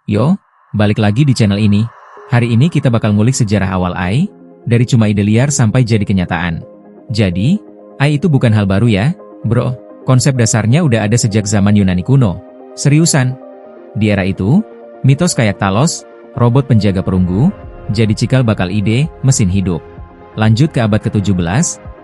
Yo, balik lagi di channel ini. Hari ini kita bakal ngulik sejarah awal AI, dari cuma ide liar sampai jadi kenyataan. Jadi, AI itu bukan hal baru ya, bro. Konsep dasarnya udah ada sejak zaman Yunani kuno. Seriusan. Di era itu, mitos kayak Talos, robot penjaga perunggu, jadi cikal bakal ide mesin hidup. Lanjut ke abad ke-17,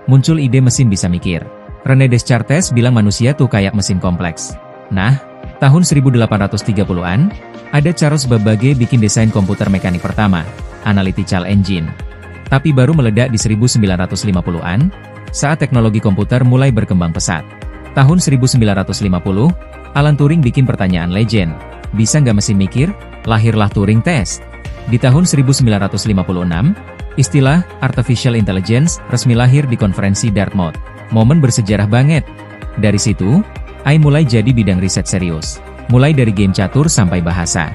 muncul ide mesin bisa mikir. René Descartes bilang manusia tuh kayak mesin kompleks. Nah, tahun 1830-an, ada Charles Babbage bikin desain komputer mekanik pertama, Analytical Engine. Tapi baru meledak di 1950-an, saat teknologi komputer mulai berkembang pesat. Tahun 1950, Alan Turing bikin pertanyaan legend, bisa nggak mesin mikir? Lahirlah Turing Test. Di tahun 1956, istilah Artificial Intelligence resmi lahir di konferensi Dartmouth. Momen bersejarah banget. Dari situ, AI mulai jadi bidang riset serius. Mulai dari game catur sampai bahasa.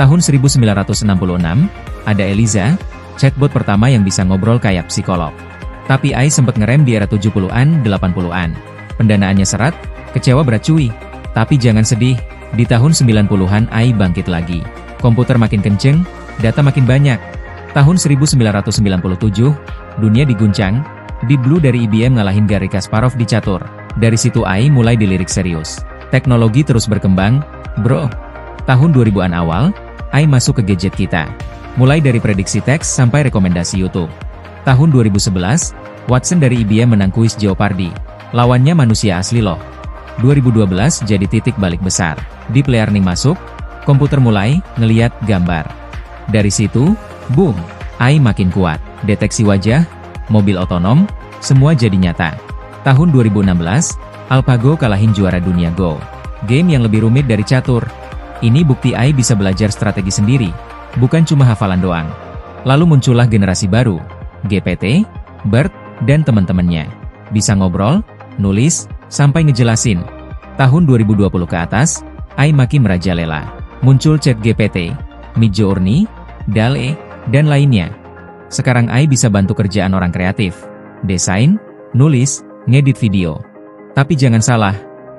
Tahun 1966, ada Eliza, chatbot pertama yang bisa ngobrol kayak psikolog. Tapi AI sempat ngerem di era 70-an, 80-an. Pendanaannya seret, kecewa berat cuy. Tapi jangan sedih, di tahun 90-an AI bangkit lagi. Komputer makin kenceng, data makin banyak. Tahun 1997, dunia diguncang. Deep Blue dari IBM ngalahin Garry Kasparov di catur. Dari situ AI mulai dilirik serius. Teknologi terus berkembang, bro. Tahun 2000-an awal, AI masuk ke gadget kita. Mulai dari prediksi teks sampai rekomendasi YouTube. Tahun 2011, Watson dari IBM menang kuis Jeopardy. Lawannya manusia asli loh. 2012 jadi titik balik besar. Deep Learning masuk, komputer mulai ngeliat gambar. Dari situ, boom, AI makin kuat. Deteksi wajah, mobil otonom, semua jadi nyata. Tahun 2016, AlphaGo kalahin juara dunia Go. Game yang lebih rumit dari catur. Ini bukti AI bisa belajar strategi sendiri, bukan cuma hafalan doang. Lalu muncullah generasi baru, GPT, BERT, dan teman-temannya. Bisa ngobrol, nulis, sampai ngejelasin. Tahun 2020 ke atas, AI makin merajalela. Muncul ChatGPT, Midjourney, DALL-E, dan lainnya. Sekarang AI bisa bantu kerjaan orang kreatif, desain, nulis, ngedit video. Tapi jangan salah,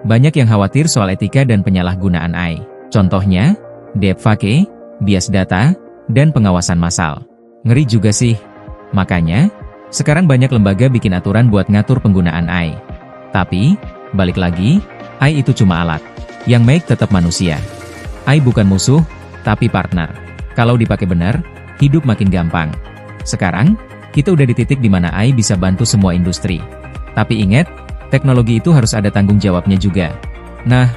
banyak yang khawatir soal etika dan penyalahgunaan AI. Contohnya, deepfake, bias data, dan pengawasan massal. Ngeri juga sih. Makanya, sekarang banyak lembaga bikin aturan buat ngatur penggunaan AI. Tapi, balik lagi, AI itu cuma alat. Yang make tetap manusia. AI bukan musuh, tapi partner. Kalau dipakai benar, hidup makin gampang. Sekarang, kita udah di titik di mana AI bisa bantu semua industri. Tapi ingat, teknologi itu harus ada tanggung jawabnya juga. Nah,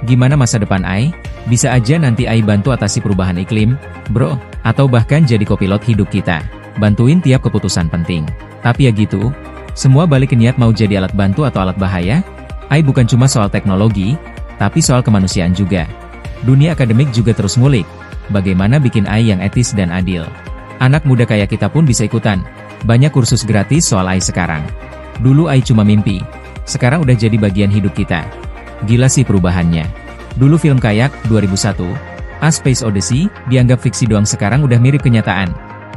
gimana masa depan AI? Bisa aja nanti AI bantu atasi perubahan iklim, bro, atau bahkan jadi kopilot hidup kita. Bantuin tiap keputusan penting. Tapi ya gitu, semua balik ke niat mau jadi alat bantu atau alat bahaya. AI bukan cuma soal teknologi, tapi soal kemanusiaan juga. Dunia akademik juga terus ngulik, bagaimana bikin AI yang etis dan adil. Anak muda kayak kita pun bisa ikutan. Banyak kursus gratis soal AI sekarang. Dulu AI cuma mimpi. Sekarang udah jadi bagian hidup kita. Gila sih perubahannya. Dulu film kayak 2001, A Space Odyssey, dianggap fiksi doang, sekarang udah mirip kenyataan.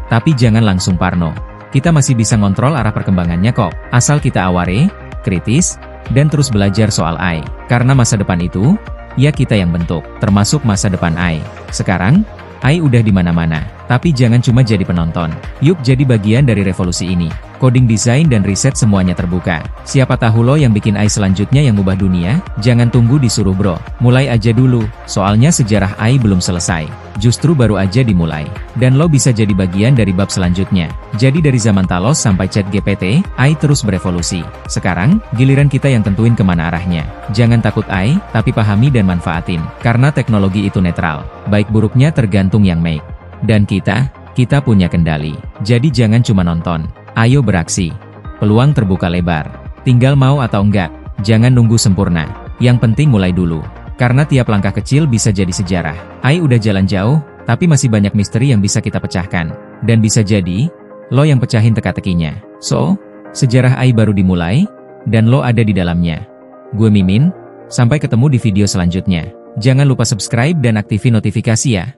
Tapi jangan langsung parno. Kita masih bisa ngontrol arah perkembangannya kok. Asal kita aware, kritis, dan terus belajar soal AI. Karena masa depan itu, ya kita yang bentuk. Termasuk masa depan AI. Sekarang, AI udah di mana-mana, tapi jangan cuma jadi penonton. Yuk jadi bagian dari revolusi ini. Coding, desain, dan riset semuanya terbuka. Siapa tahu lo yang bikin AI selanjutnya yang ubah dunia? Jangan tunggu disuruh bro. Mulai aja dulu, soalnya sejarah AI belum selesai. Justru baru aja dimulai. Dan lo bisa jadi bagian dari bab selanjutnya. Jadi dari zaman Talos sampai ChatGPT, AI terus berevolusi. Sekarang, giliran kita yang tentuin kemana arahnya. Jangan takut AI, tapi pahami dan manfaatin. Karena teknologi itu netral. Baik buruknya tergantung yang make. Dan kita punya kendali. Jadi jangan cuma nonton. Ayo beraksi. Peluang terbuka lebar. Tinggal mau atau enggak. Jangan nunggu sempurna. Yang penting mulai dulu. Karena tiap langkah kecil bisa jadi sejarah. AI udah jalan jauh, tapi masih banyak misteri yang bisa kita pecahkan. Dan bisa jadi, lo yang pecahin teka-tekinya. So, sejarah AI baru dimulai, dan lo ada di dalamnya. Gue Mimin, sampai ketemu di video selanjutnya. Jangan lupa subscribe dan aktifin notifikasi ya.